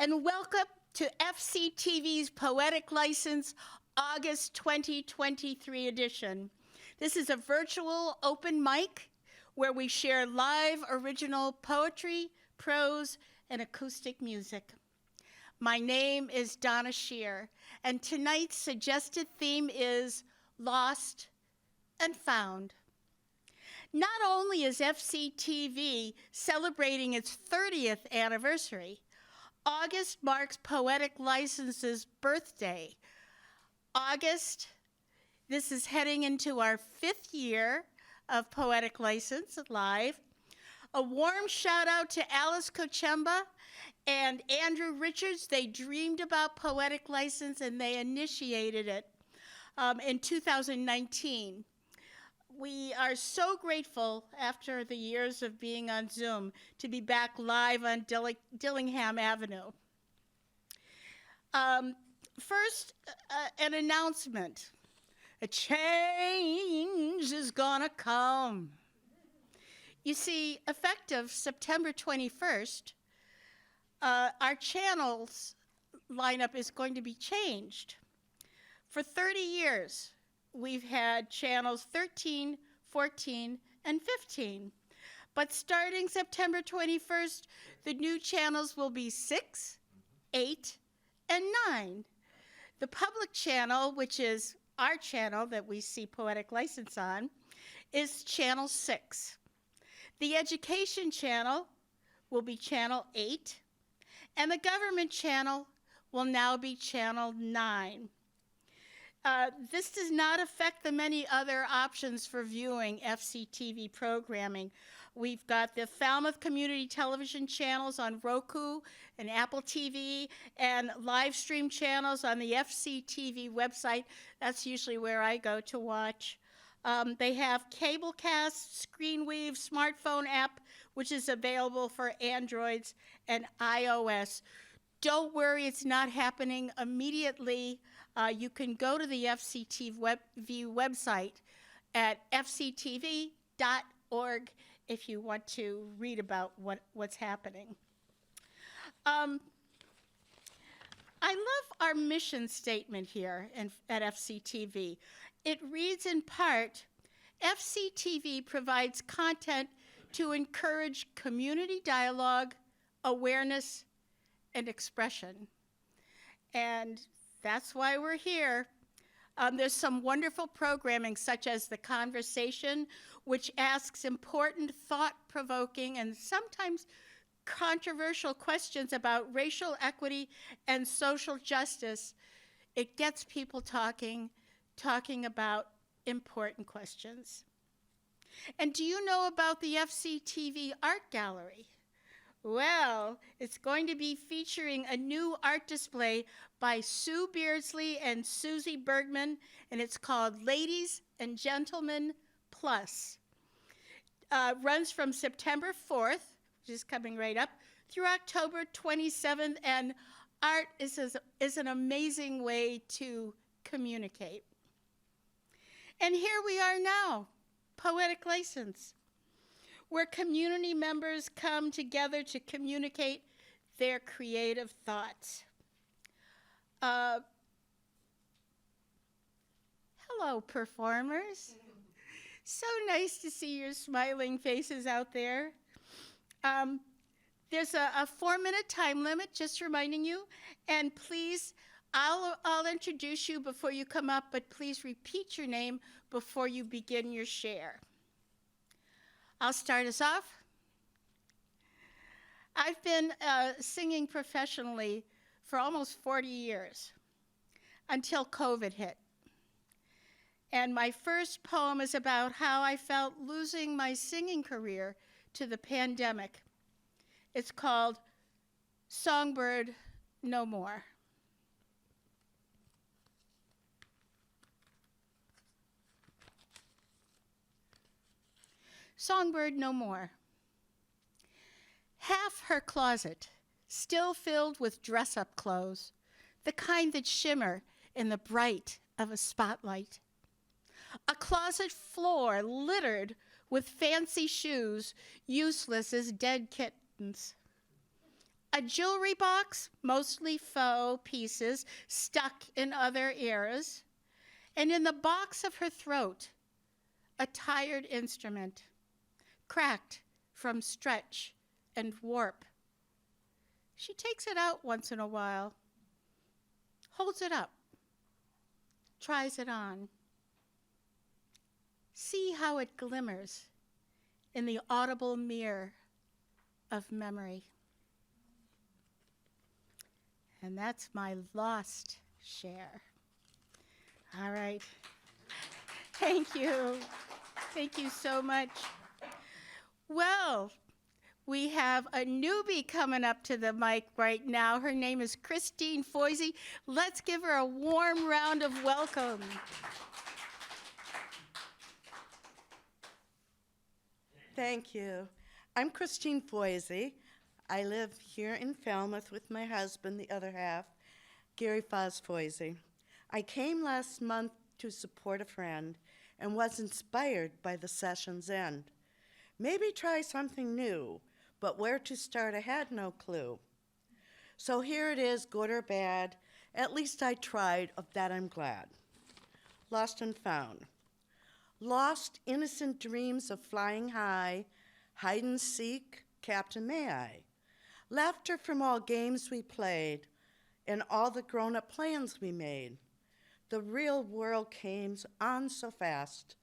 and welcome to FCTV's Poetic License August 2023 edition. This is a virtual open mic where we share live original poetry, prose, and acoustic music. My name is Donna Scheer, and tonight's suggested theme is Lost and Found. Not only is FCTV celebrating its 30th anniversary, August marks Poetic License's birthday. August, this is heading into our 5th year of Poetic License Live. A warm shout out to Alice Kochemba and Andrew Richards. They dreamed about Poetic License and they initiated it in 2019. We are so grateful after the years of being on Zoom to be back live on Dillingham Avenue. First, an announcement. A change is gonna come. You see, effective September 21st, our channels lineup is going to be changed. For 30 years, we've had channels 13, 14, and 15. But starting September 21st, the new channels will be 6, 8, and 9. The public channel, which is our channel that we see Poetic License on, is channel 6. The education channel will be channel 8, and the government channel will now be channel 9. This does not affect the many other options for viewing FCTV programming. We've got the Falmouth Community Television channels on Roku and Apple TV, and live stream channels on the FCTV website. That's usually where I go to watch. They have Cablecast, Screenweave, smartphone app, which is available for Androids and iOS. Don't worry, it's not happening immediately. You can go to the FCTV website at fctv.org if you want to read about what's happening. I love our mission statement here at FCTV. It reads in part, FCTV provides content to encourage community dialogue, awareness, and expression. And that's why we're here. There's some wonderful programming such as The Conversation, which asks important, thought-provoking, and sometimes controversial questions about racial equity and social justice. It gets people talking about important questions. And do you know about the FCTV Art Gallery? Well, it's going to be featuring a new art display by Sue Beardsley and Susie Bergman, and it's called Ladies and Gentlemen Plus. Runs from September 4th, which is coming right up, through October 27th, and art is an amazing way to communicate. And here we are now, Poetic License, where community members come together to communicate their creative thoughts. Hello, performers. So nice to see your smiling faces out there. There's a 4-minute time limit, just reminding you, and please, I'll introduce you before you come up, but please repeat your name before you begin your share. I'll start us off. I've been singing professionally for almost 40 years until COVID hit. And my first poem is about how I felt losing my singing career to the pandemic. It's called Songbird No More. Songbird No More. Half her closet, still filled with dress-up clothes, the kind that shimmer in the bright of a spotlight. A closet floor littered with fancy shoes, useless as dead kittens. a jewelry box, mostly faux pieces stuck in other eras, and in the box of her throat, a tired instrument, cracked from stretch and warp. She takes it out once in a while, holds it up, tries it on. See how it glimmers in the audible mirror of memory. And that's my lost Scheer. All right. Thank you. Thank you so much. Well, we have a newbie coming up to the mic right now. Her name is Christine Foisey. Let's give her a warm round of welcome. Thank you. I'm Christine Foisey. I live here in Falmouth with my husband, the other half, Gary Foz Foisey. I came last month to support a friend and was inspired by the session's end. Maybe try something new, but where to start I had no clue. So here it is, good or bad. At least I tried, of that I'm glad. Lost and found. Lost innocent dreams of flying high, hide and seek, Captain May I. Laughter from all games we played and all the grown-up plans we made. The real world came on so fast,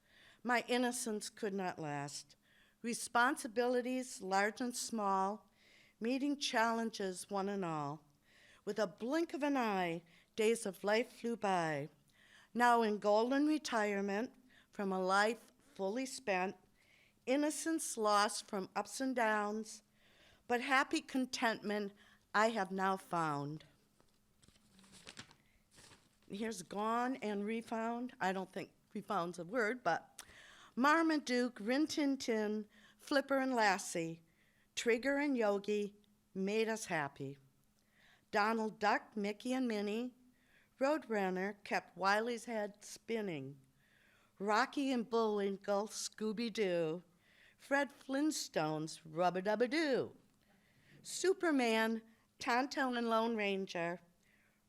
my innocence could not last. Responsibilities, large and small, meeting challenges one and all. With a blink of an eye, days of life flew by. Now in golden retirement, from a life fully spent, innocence lost from ups and downs, but happy contentment I have now found. Here's gone and refound. I don't think refound's a word, but Marmaduke, Rin Tin Tin, Flipper and Lassie, Trigger and Yogi made us happy. Donald Duck, Mickey and Minnie, Roadrunner kept Wiley's head spinning. Rocky and Bullwinkle, Scooby-Doo, Fred Flintstone's Rubba-Dubba-Doo, Superman, Tonto and Lone Ranger,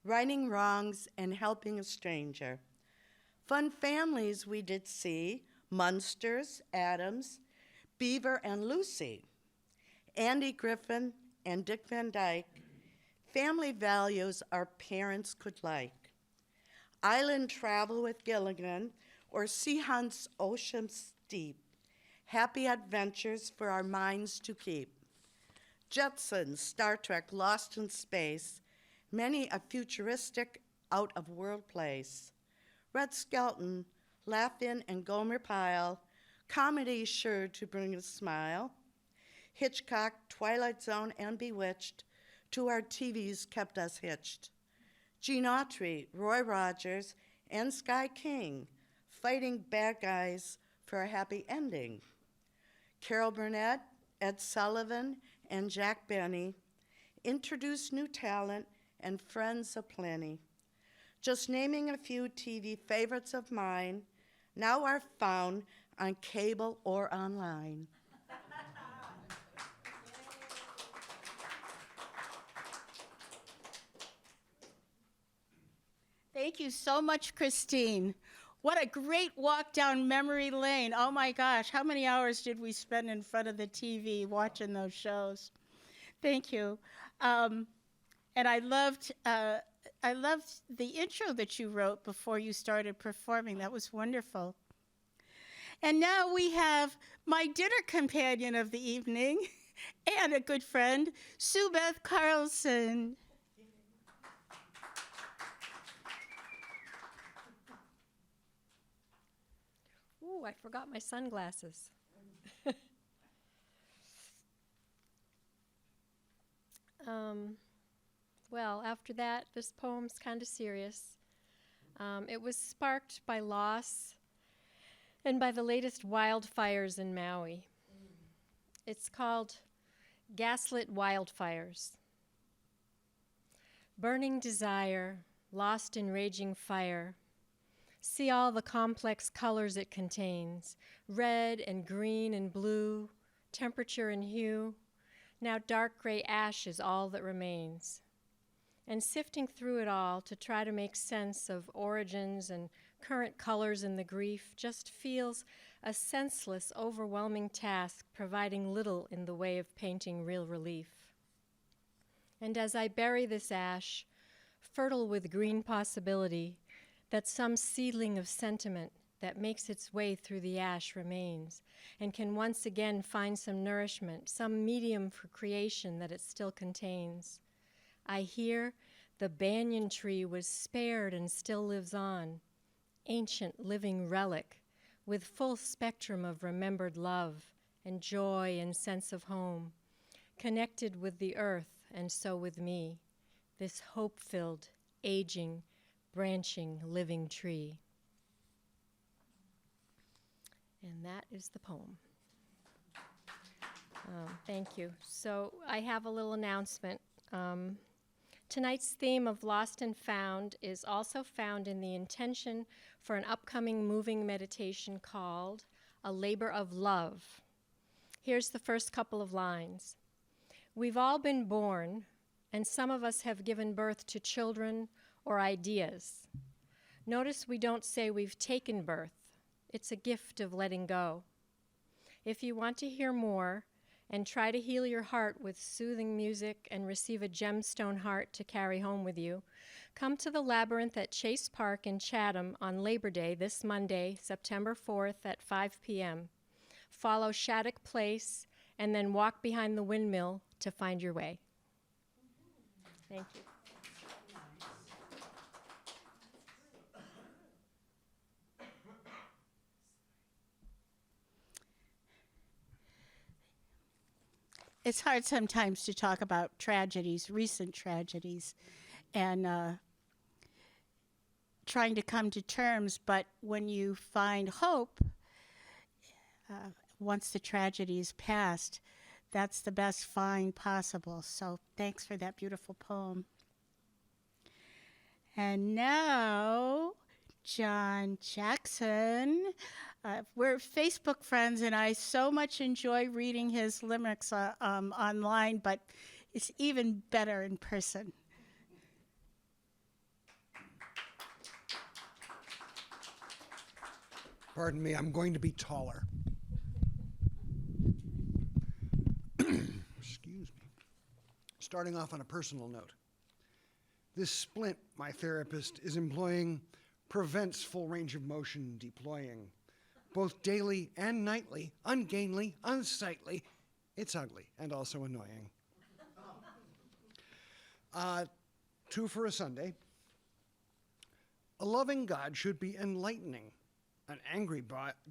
righting wrongs and helping a stranger. Fun families we did see, Munsters, Adams, Beaver and Lucy, Andy Griffin and Dick Van Dyke, family values our parents could like. Island travel with Gilligan, or sea hunts oceans deep, happy adventures for our minds to keep. Jetsons, Star Trek, Lost in Space, many a futuristic out-of-world place. Red Skelton, Laugh-In and Gomer Pyle, comedy sure to bring a smile. Hitchcock, Twilight Zone, and Bewitched, to our TVs kept us hitched. Gene Autry, Roy Rogers, and Sky King, fighting bad guys for a happy ending. Carol Burnett, Ed Sullivan, and Jack Benny introduced new talent and friends aplenty. Just naming a few TV favorites of mine, now are found on cable or online. Thank you so much, Christine. What a great walk down memory lane. Oh my gosh, how many hours did we spend in front of the TV watching those shows? Thank you. And I loved the intro that you wrote before you started performing. That was wonderful. And now we have my dinner companion of the evening and a good friend, Sue Beth Carlson. Ooh, I forgot my sunglasses. Well, after that, this poem's kind of serious. It was sparked by loss and by the latest wildfires in Maui. It's called Gaslit Wildfires. Burning desire, lost in raging fire. See all the complex colors it contains, red and green and blue, temperature and hue, Now dark gray ash is all that remains. And sifting through it all to try to make sense of origins and current colors in the grief just feels a senseless, overwhelming task, providing little in the way of painting real relief. And as I bury this ash, fertile with green possibility, that some seedling of sentiment that makes its way through the ash remains and can once again find some nourishment, some medium for creation that it still contains. I hear the banyan tree was spared and still lives on, ancient living relic with full spectrum of remembered love and joy and sense of home, connected with the earth and so with me, this hope-filled, aging, branching, living tree. And that is the poem. Thank you. So I have a little announcement. Tonight's theme of Lost and Found is also found in the intention for an upcoming moving meditation called A Labor of Love. Here's the first couple of lines. We've all been born, and some of us have given birth to children or ideas. Notice we don't say we've taken birth. It's a gift of letting go. If you want to hear more and try to heal your heart with soothing music and receive a gemstone heart to carry home with you, come to the Labyrinth at Chase Park in Chatham on Labor Day this Monday, September 4th at 5 p.m. Follow Shattuck Place and then walk behind the windmill to find your way. Thank you. It's hard sometimes to talk about tragedies, recent tragedies, and trying to come to terms, but when you find hope, once the tragedy is past, that's the best find possible. So thanks for that beautiful poem. And now, John Jackson. We're Facebook friends, and I so much enjoy reading his limericks online, but it's even better in person. Pardon me, I'm going to be taller. Excuse me. Starting off on a personal note. This splint my therapist is employing prevents full range of motion deploying. Both daily and nightly, ungainly, unsightly. It's ugly and also annoying. 2 for a Sunday. A loving God should be enlightening. An angry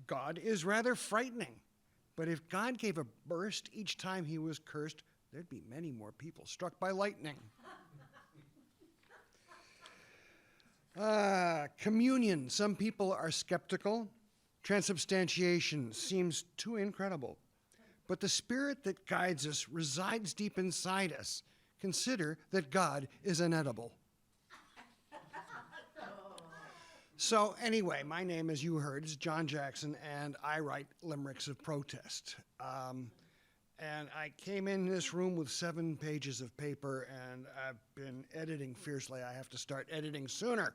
God is rather frightening. But if God gave a burst each time he was cursed, there'd be many more people struck by lightning. Communion. Some people are skeptical. Transubstantiation seems too incredible. But the spirit that guides us resides deep inside us. Consider that God is inedible. So anyway, my name, as you heard, is John Jackson, and I write limericks of protest. And I came in this room with 7 pages of paper, and I've been editing fiercely. I have to start editing sooner.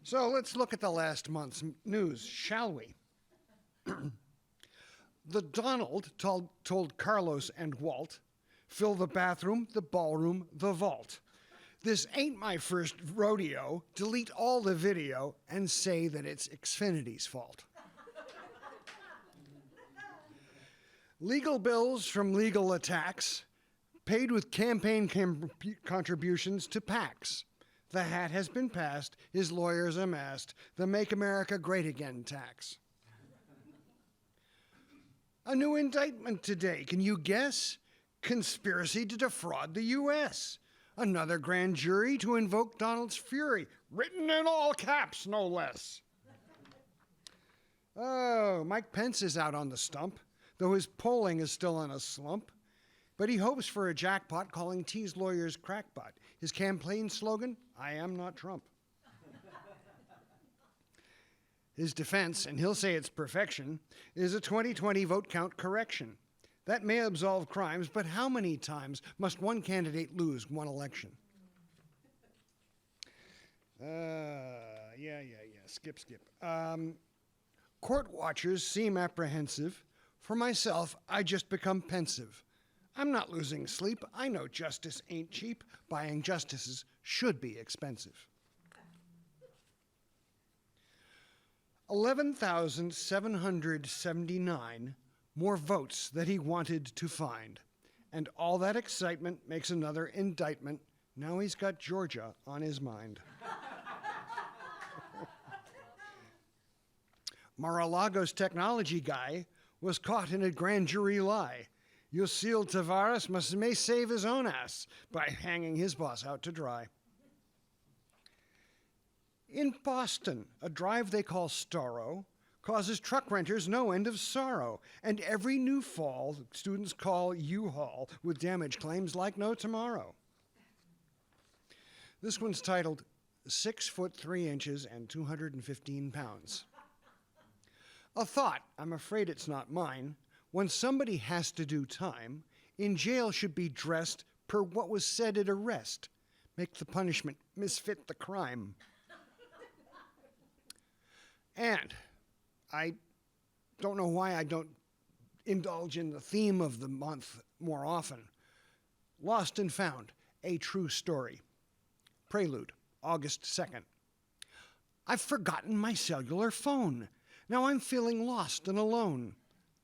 So let's look at the last month's news, shall we? The Donald told Carlos and Walt, fill the bathroom, the ballroom, the vault. This ain't my first rodeo. Delete all the video and say that it's Xfinity's fault. Legal bills from legal attacks, paid with campaign contributions to PACs. The hat has been passed, his lawyers amassed, the Make America Great Again tax. A new indictment today, can you guess? Conspiracy to defraud the U.S. Another grand jury to invoke Donald's fury, written in all caps, no less. Oh, Mike Pence is out on the stump, though his polling is still in a slump. But he hopes for a jackpot, calling T's lawyers crackpot. His campaign slogan, I am not Trump. His defense, and he'll say it's perfection, is a 2020 vote count correction. That may absolve crimes, but how many times must one candidate lose one election? Skip. Court watchers seem apprehensive. For myself, I just become pensive. I'm not losing sleep. I know justice ain't cheap. Buying justices should be expensive. 11,779 more votes that he wanted to find. And all that excitement makes another indictment. Now he's got Georgia on his mind. Mar-a-Lago's technology guy was caught in a grand jury lie. Yuscil Tavares may save his own ass by hanging his boss out to dry. In Boston, a drive they call Storrow causes truck renters no end of sorrow, and every new fall, students call U-Haul with damage claims like no tomorrow. This one's titled 6 foot 3 inches and 215 pounds. A thought, I'm afraid it's not mine, when somebody has to do time, in jail should be dressed per what was said at arrest. Make the punishment misfit the crime. And I don't know why I don't indulge in the theme of the month more often. Lost and Found, a true story. Prelude, August 2nd. I've forgotten my cellular phone. Now I'm feeling lost and alone.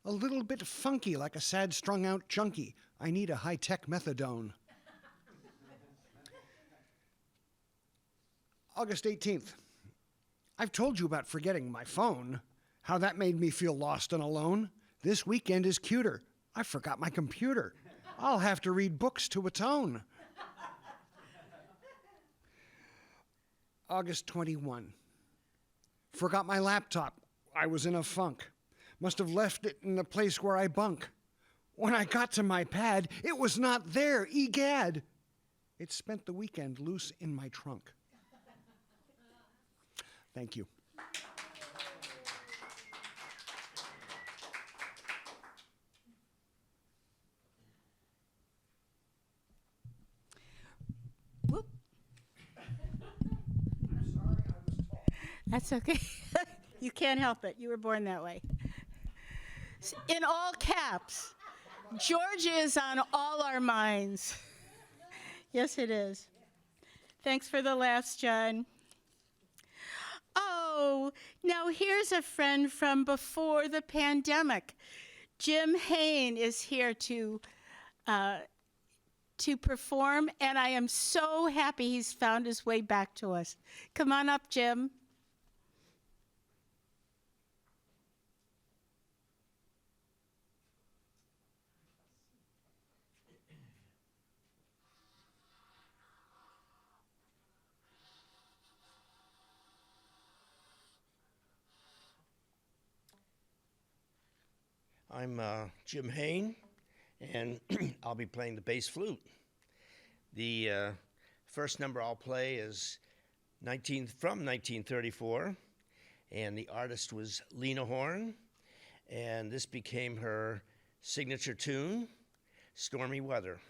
A little bit funky like a sad strung out junkie. I need a high-tech methadone. August 18th. I've told you about forgetting my phone, how that made me feel lost and alone. This weekend is cuter. I forgot my computer. I'll have to read books to atone. August 21. Forgot my laptop. I was in a funk. Must have left it in the place where I bunk. When I got to my pad, it was not there, egad. It spent the weekend loose in my trunk. Thank you. Whoop. That's okay. You can't help it. You were born that way. In all caps, Georgia is on all our minds. Yes, it is. Thanks for the laughs, John. Oh, now here's a friend from before the pandemic. Jim Hain is here to perform, and I am so happy he's found his way back to us. Come on up, Jim. I'm Jim Hain, and I'll be playing the bass flute. The first number I'll play is from 1934, and the artist was Lena Horne, and this became her signature tune, Stormy Weather.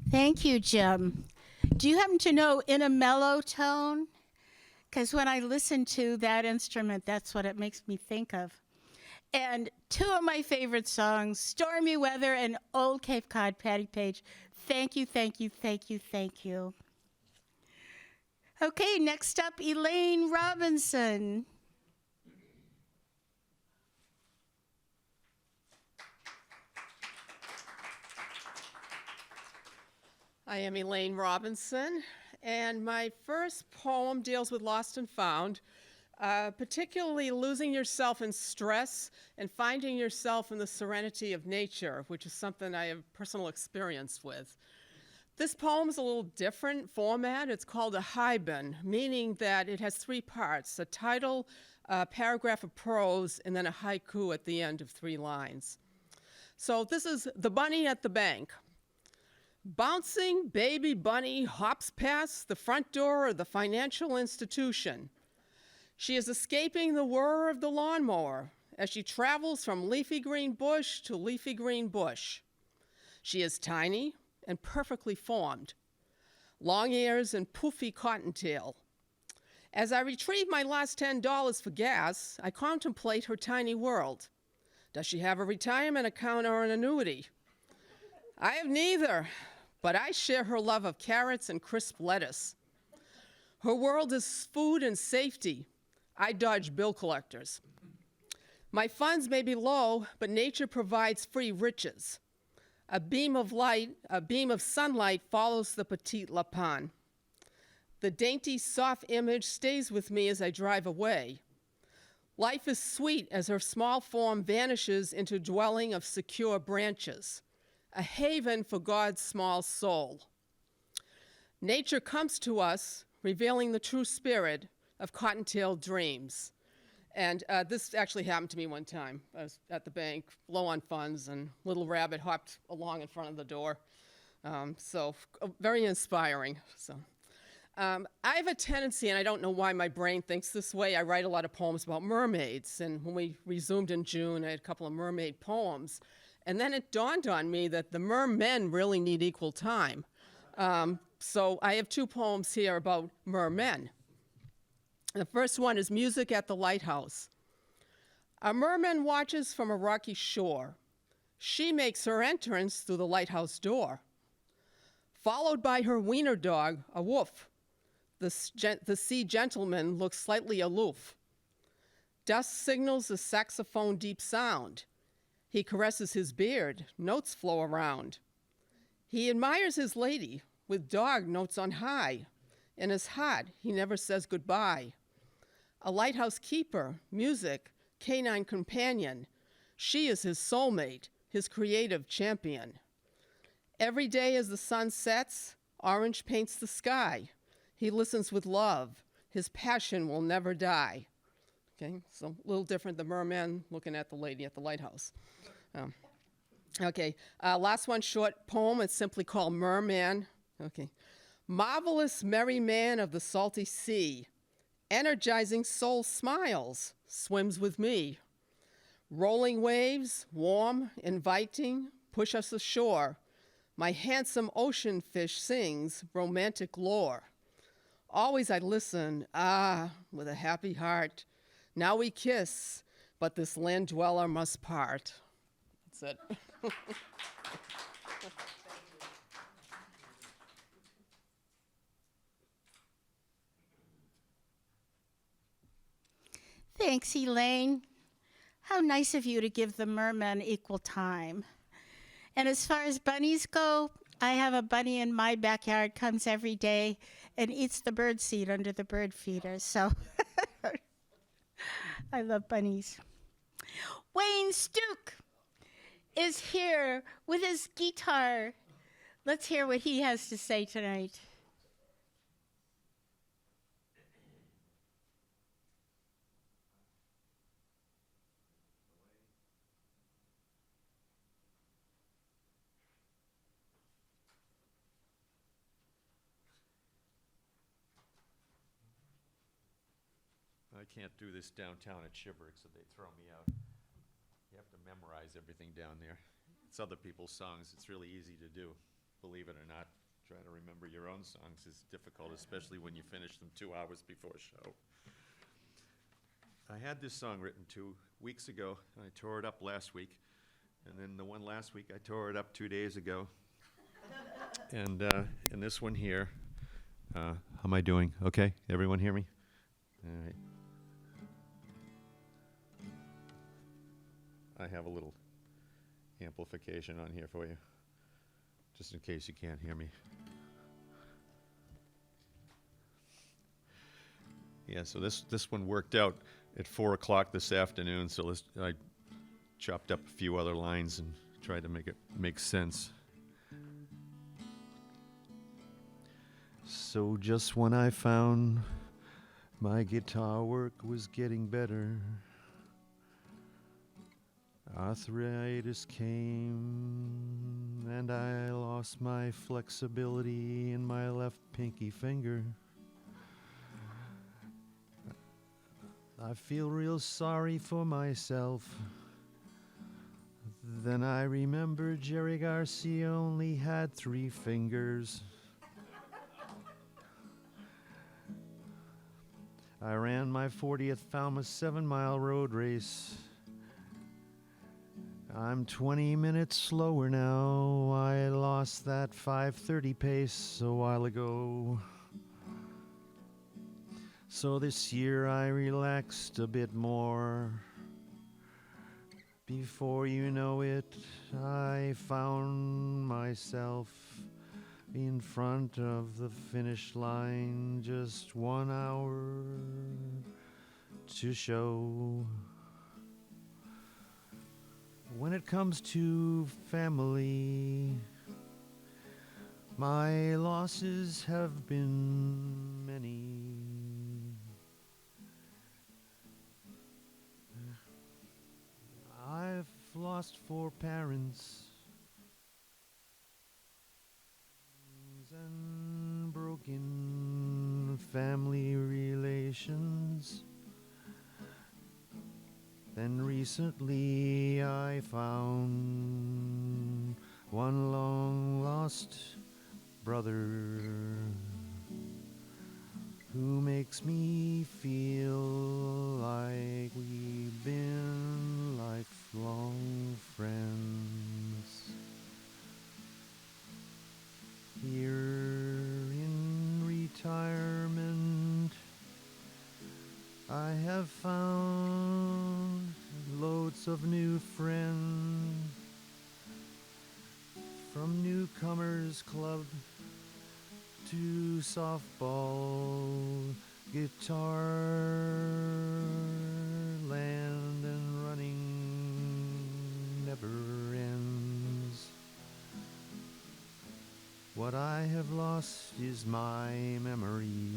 Thank you, Jim. Do you happen to know In a Mellow Tone? Because when I listen to that instrument, that's what it makes me think of. And two of my favorite songs, Stormy Weather and Old Cape Cod, Patty Page. Thank you, thank you, thank you, thank you. Okay, next up, Elaine Robinson. I am Elaine Robinson, and my first poem deals with lost and found, particularly losing yourself in stress and finding yourself in the serenity of nature, which is something I have personal experience with. This poem is a little different format. It's called a haibun, meaning that it has three parts: a title, a paragraph of prose, and then a haiku at the end of 3 lines. So this is The Bunny at the Bank. Bouncing baby bunny hops past the front door of the financial institution. She is escaping the whir of the lawnmower as she travels from leafy green bush to leafy green bush. She is tiny and perfectly formed, long ears and poofy cottontail. As I retrieve my last $10 for gas, I contemplate her tiny world. Does she have a retirement account or an annuity? I have neither, but I share her love of carrots and crisp lettuce. Her world is food and safety. I dodge bill collectors. My funds may be low, but nature provides free riches. A beam of sunlight follows the petite lapin. The dainty, soft image stays with me as I drive away. Life is sweet as her small form vanishes into a dwelling of secure branches, a haven for God's small soul. Nature comes to us, revealing the true spirit of cottontail dreams. And this actually happened to me one time. I was at the bank, low on funds, and little rabbit hopped along in front of the door. Very inspiring. I have a tendency, and I don't know why my brain thinks this way, I write a lot of poems about mermaids. And when we resumed in June, I had a couple of mermaid poems. And then it dawned on me that the mermen really need equal time. So I have 2 poems here about mermen. The first one is Music at the Lighthouse. A merman watches from a rocky shore. She makes her entrance through the lighthouse door. Followed by her wiener dog, a woof. The sea gentleman looks slightly aloof. Dust signals the saxophone deep sound. He caresses his beard, notes flow around. He admires his lady, with dog notes on high. In his heart, he never says goodbye. A lighthouse keeper, music, canine companion. She is his soulmate, his creative champion. Every day as the sun sets, orange paints the sky. He listens with love. His passion will never die. Okay, so a little different, the merman looking at the lady at the lighthouse. Last one, short poem. It's simply called Merman. Okay. Marvelous merry man of the salty sea, energizing soul smiles, swims with me. Rolling waves, warm, inviting, push us ashore. My handsome ocean fish sings romantic lore. Always I listen, with a happy heart. Now we kiss, but this land dweller must part. That's it. Thanks, Elaine. How nice of you to give the mermen equal time. And as far as bunnies go, I have a bunny in my backyard, comes every day and eats the bird seed under the bird feeder. So I love bunnies. Wayne Stuke is here with his guitar. Let's hear what he has to say tonight. I can't do this downtown at Shibboleth, so they throw me out. You have to memorize everything down there. It's other people's songs. It's really easy to do, believe it or not. Trying to remember your own songs is difficult, especially when you finish them 2 hours before a show. I had this song written 2 weeks ago, and I tore it up last week. And then the one last week, I tore it up 2 days ago. And this one here, how am I doing? Okay, everyone hear me? All right. I have a little amplification on here for you, just in case you can't hear me. Yeah, so this one worked out at 4 o'clock this afternoon, so I chopped up a few other lines and tried to make it make sense. So just when I found my guitar work was getting better, arthritis came and I lost my flexibility in my left pinky finger. I feel real sorry for myself. Then I remember Jerry Garcia only had 3 fingers. I ran my 40th Falmouth 7-mile road race. I'm 20 minutes slower now. I lost that 5:30 pace a while ago. So this year I relaxed a bit more. Before you know it, I found myself in front of the finish line, just 1 hour to show. When it comes to family, my losses have been many. I've lost 4 parents and broken family relations. Then recently I found one long lost brother who makes me feel like we've been lifelong friends. Here in retirement, I have found loads of new friends, from newcomers club to softball, guitar, land, and running never ends. What I have lost is my memory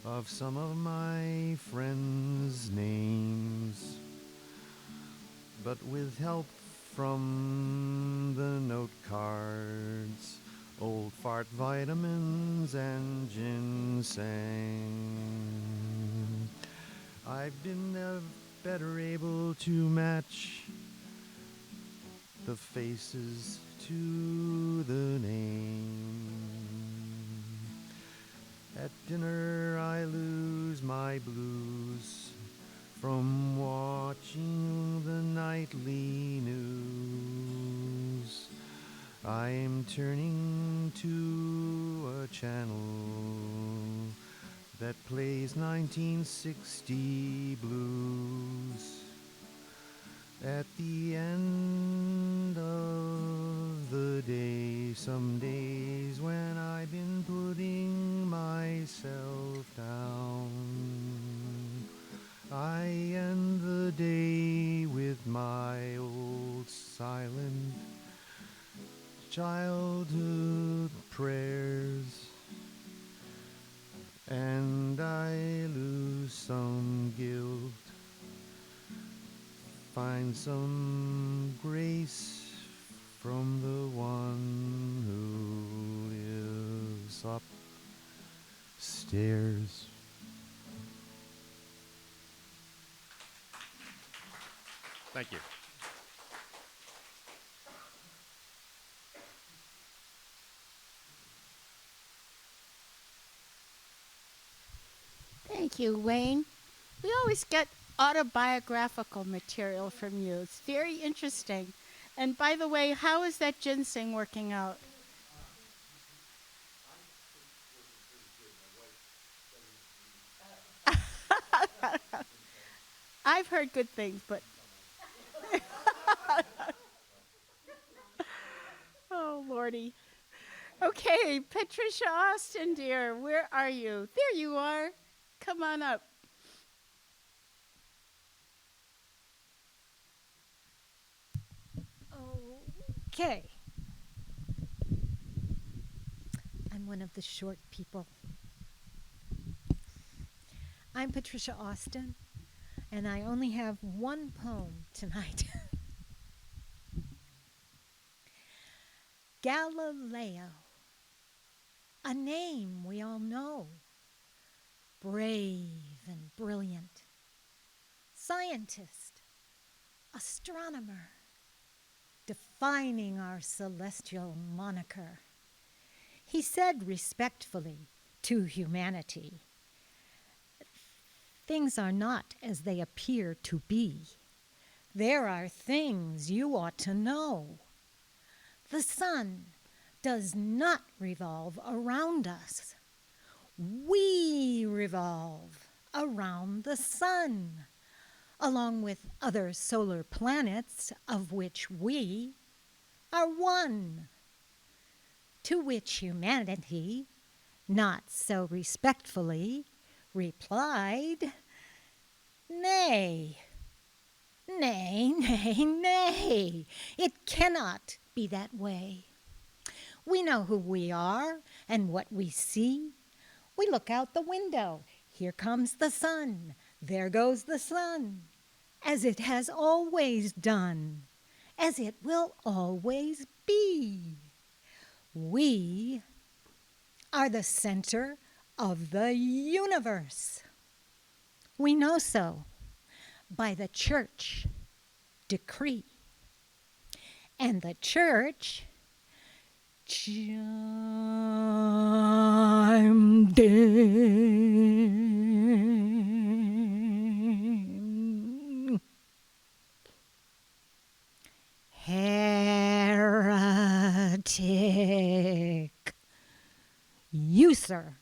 of some of my friends' names, but with help from the note cards, old fart vitamins, and ginseng, I've been better able to match the faces to the name. At dinner I lose my blues from watching the nightly news. I'm turning to a channel that plays 1960 blues. At the end of the day, some days when I've been putting myself down, I end the day with my old silent childhood prayers, and I lose some guilt, find some grace from the one who lives upstairs. Thank you. Thank you, Wayne. We always get autobiographical material from you. It's very interesting. And by the way, how is that ginseng working out? I've heard good things, but oh, Lordy. Okay, Patricia Austin, dear, where are you? There you are. Come on up. Okay. I'm one of the short people. I'm Patricia Austin, and I only have one poem tonight. Galileo, a name we all know, brave and brilliant, scientist, astronomer, defining our celestial moniker. He said respectfully to humanity, "Things are not as they appear to be. There are things you ought to know. The sun does not revolve around us. We revolve around the sun, along with other solar planets of which we are one." To which humanity, not so respectfully, replied, "Nay, nay, nay, nay, it cannot be that way. We know who we are and what we see. We look out the window. Here comes the sun. There goes the sun, as it has always done, as it will always be. We are the center of the universe. We know so, by the church decree. And the church chimed in. Heretic. You, sir,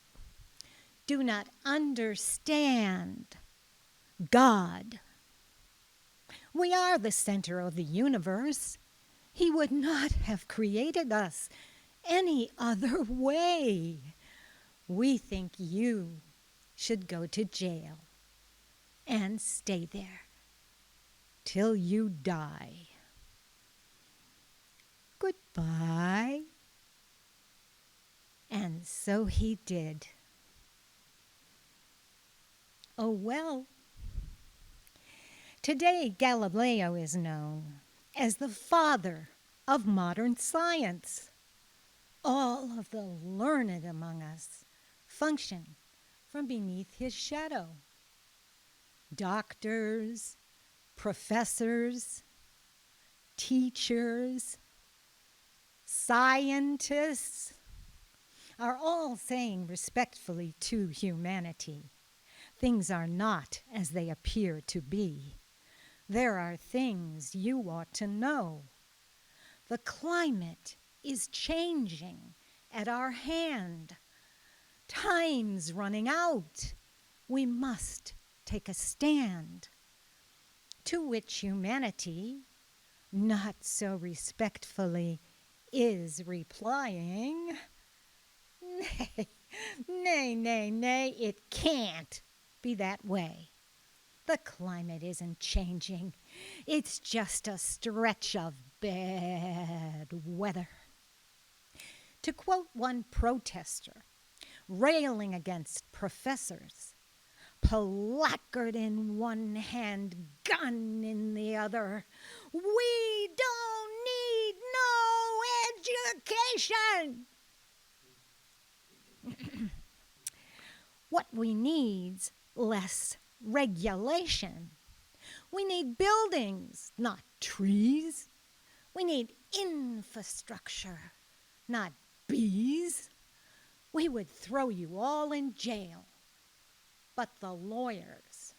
do not understand God. We are the center of the universe. He would not have created us any other way. We think you should go to jail and stay there till you die. Goodbye. And so he did. Oh well. Today, Galileo is known as the father of modern science. All of the learned among us function from beneath his shadow. Doctors, professors, teachers, scientists are all saying respectfully to humanity, things are not as they appear to be. There are things you ought to know. The climate is changing at our hand. Time's running out. We must take a stand. To which humanity, not so respectfully, is replying, nay, nay, nay, nay, it can't be that way. The climate isn't changing. It's just a stretch of bad weather. To quote one protester, railing against professors, placard in one hand, gun in the other, we don't need no education. What we need's less regulation. We need buildings, not trees. We need infrastructure, not bees. We would throw you all in jail. But the lawyers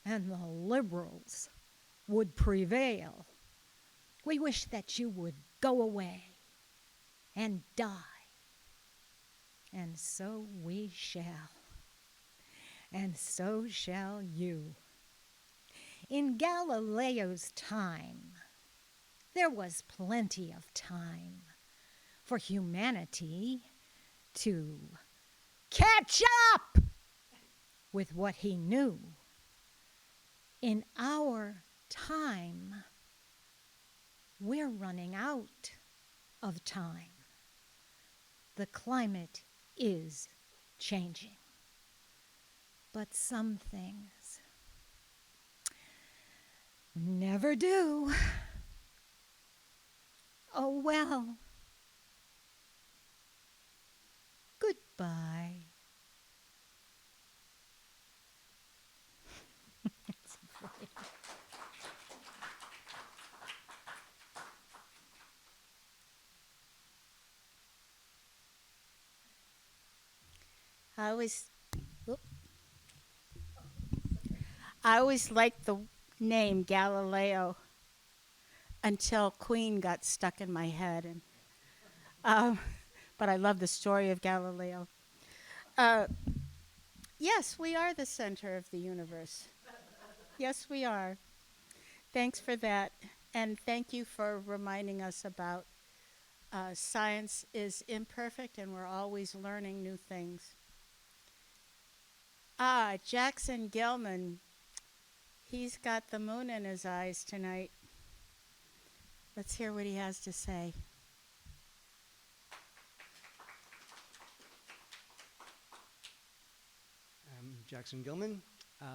and the liberals would prevail. We wish that you would go away and die. And so we shall. And so shall you. In Galileo's time, there was plenty of time for humanity to catch up with what he knew. In our time, we're running out of time. The climate is changing. But some things never do. Oh well. Goodbye. I always liked the name Galileo until Queen got stuck in my head, and but I love the story of Galileo. Yes, we are the center of the universe. Yes, we are. Thanks for that, and thank you for reminding us about science is imperfect, and we're always learning new things. Jackson Gilman. He's got the moon in his eyes tonight. Let's hear what he has to say. I'm Jackson Gilman.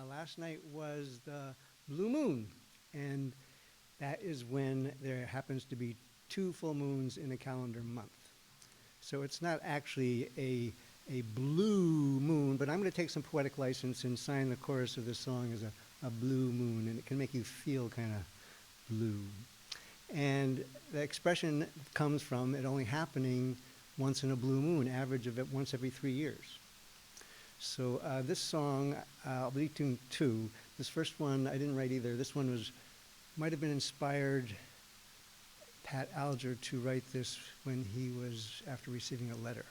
Last night was the blue moon, and that is when there happens to be 2 full moons in a calendar month. So it's not actually a blue moon, but I'm going to take some poetic license and sign the chorus of this song as a a blue moon, and it can make you feel kind of blue. And the expression comes from it only happening once in a blue moon, average of it once every 3 years. So this song, I'll be doing two. This first one I didn't write either. This one might have been inspired Pat Alger to write this when he was after receiving a letter.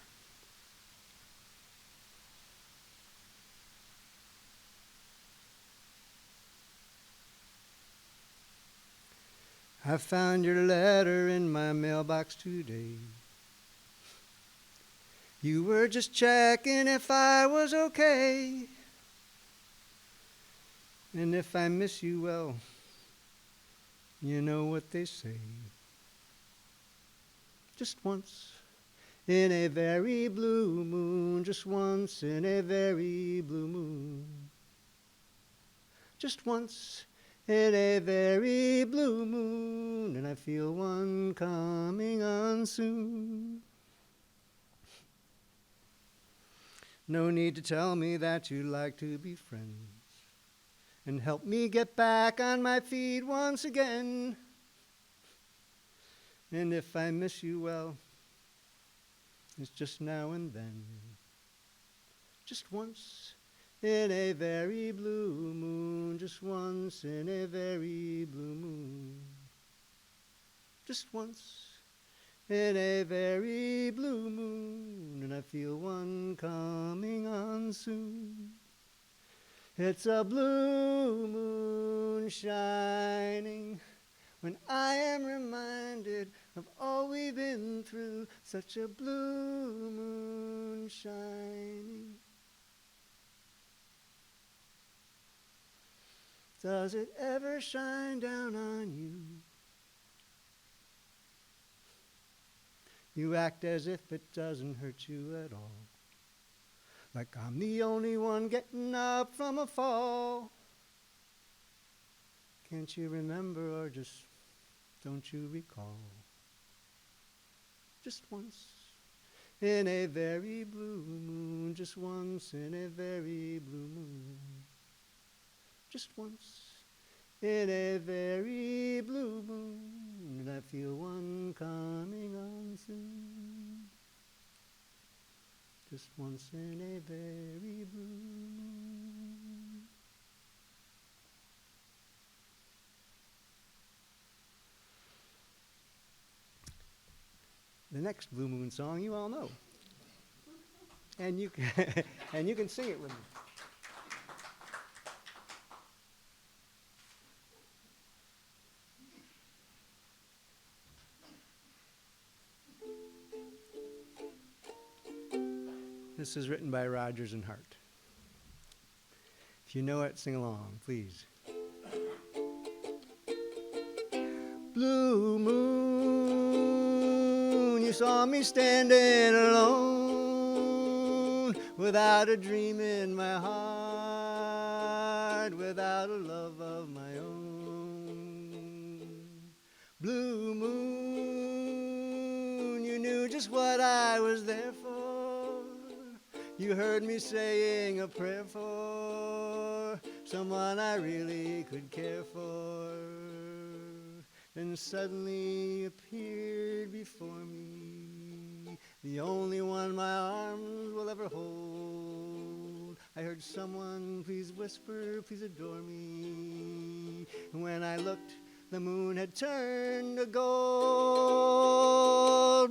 I found your letter in my mailbox today. You were just checking if I was okay. And if I miss you, well, you know what they say. Just once in a very blue moon, just once in a very blue moon. Just once in a very blue moon, and I feel one coming on soon. No need to tell me that you like to be friends and help me get back on my feet once again. And if I miss you, well, it's just now and then. Just once in a very blue moon, just once in a very blue moon. Just once in a very blue moon, and I feel one coming on soon. It's a blue moon shining when I am reminded of all we've been through. Such a blue moon shining. Does it ever shine down on you? You act as if it doesn't hurt you at all, like I'm the only one getting up from a fall. Can't you remember, or just don't you recall? Just once in a very blue moon, just once in a very blue moon. Just once in a very blue moon, and I feel one coming on soon. Just once in a very blue moon. The next Blue Moon song you all know, and you can and you can sing it with me. This is written by Rogers and Hart. If you know it, sing along, please. Blue moon, you saw me standing alone, without a dream in my heart, without a love of my own. Blue moon, you knew just what I was there for. You heard me saying a prayer for someone I really could care for. Then suddenly appeared before me, the only one my arms will ever hold. I heard someone, please whisper, please adore me. And when I looked, the moon had turned to gold.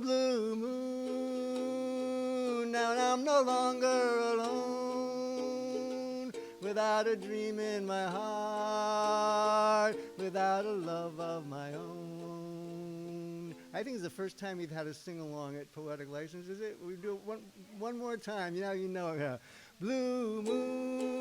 Blue moon, now I'm no longer alone, without a dream in my heart, without a love of my own. I think it's the first time we've had a sing-along at Poetic License, is it? We do it one more time. Now you know it. Blue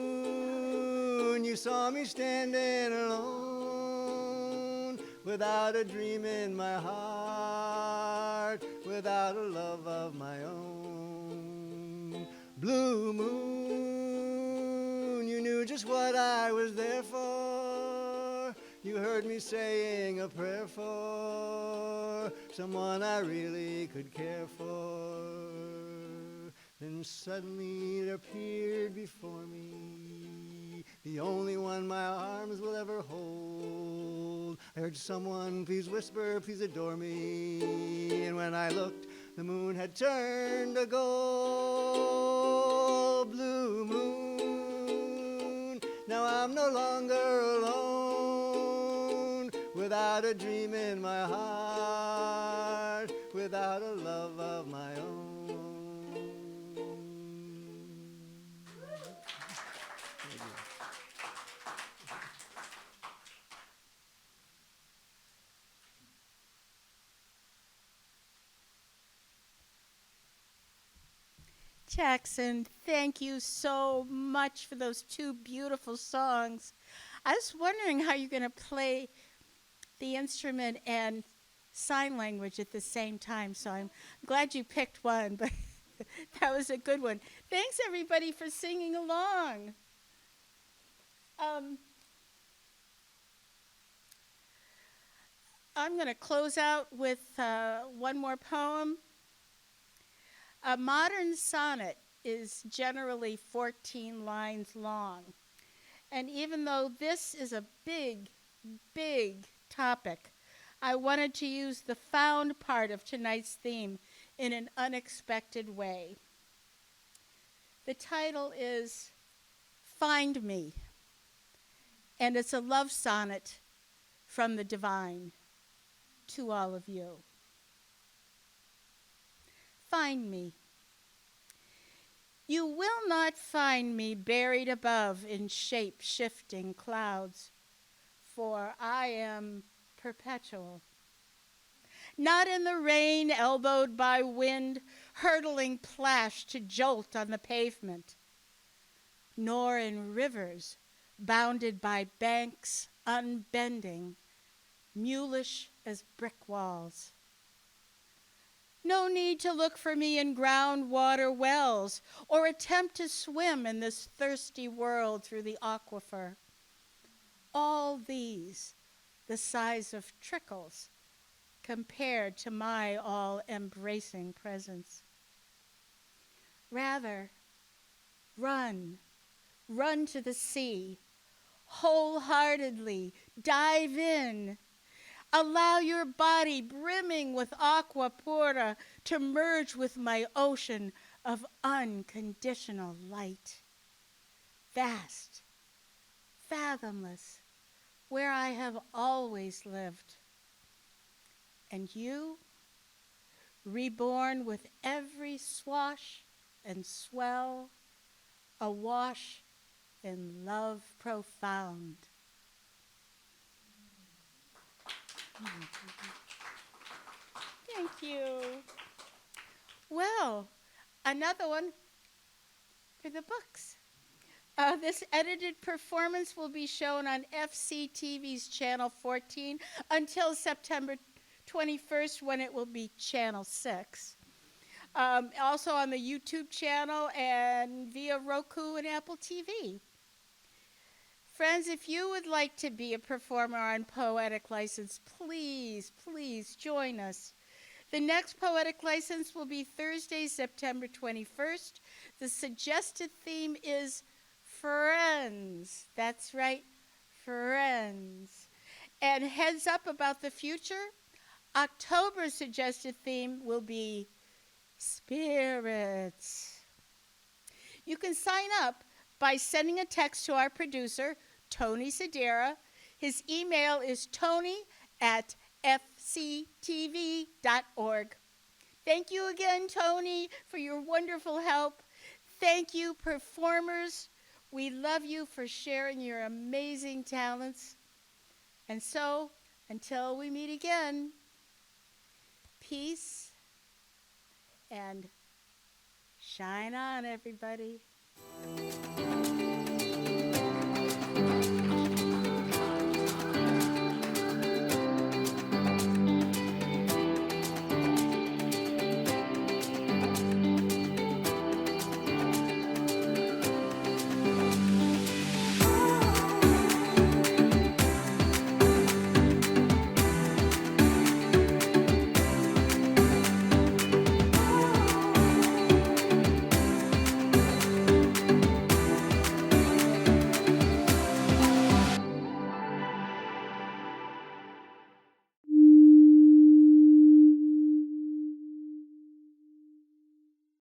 moon, you saw me standing alone, without a dream in my heart, without a love of my own. Blue moon, you knew just what I was there for. You heard me saying a prayer for someone I really could care for. Then suddenly it appeared before me, the only one my arms will ever hold. I heard someone please whisper, please adore me. And when I looked, the moon had turned to gold. Blue moon, now I'm no longer alone. Without a dream in my heart, without a love of my own. Jackson, thank you so much for those two beautiful songs. I was wondering how you're going to play the instrument and sign language at the same time, so I'm glad you picked one, but that was a good one. Thanks, everybody, for singing along. I'm going to close out with one more poem. A modern sonnet is generally 14 lines long. And even though this is a big, big topic, I wanted to use the found part of tonight's theme in an unexpected way. The title is Find Me, and it's a love sonnet from the divine to all of you. Find me. You will not find me buried above in shape-shifting clouds, for I am perpetual. Not in the rain elbowed by wind, hurtling plash to jolt on the pavement, nor in rivers bounded by banks unbending, mulish as brick walls. No need to look for me in groundwater wells or attempt to swim in this thirsty world through the aquifer. All these, the size of trickles, compared to my all-embracing presence. Rather, run to the sea, wholeheartedly dive in. Allow your body brimming with aqua pura to merge with my ocean of unconditional light. Vast, fathomless, where I have always lived. And you, reborn with every swash and swell, awash in love profound. Thank you. Well, another one for the books. This edited performance will be shown on FCTV's Channel 14 until September 21st, when it will be Channel 6. Also on the YouTube channel and via Roku and Apple TV. Friends, if you would like to be a performer on Poetic License, please join us. The next Poetic License will be Thursday, September 21st. The suggested theme is friends. That's right, friends. And heads up about the future, October's suggested theme will be spirits. You can sign up by sending a text to our producer, Tony Sedera. His email is tony@fctv.org. Thank you again, Tony, for your wonderful help. Thank you, performers. We love you for sharing your amazing talents. And so, until we meet again, peace and shine on, everybody.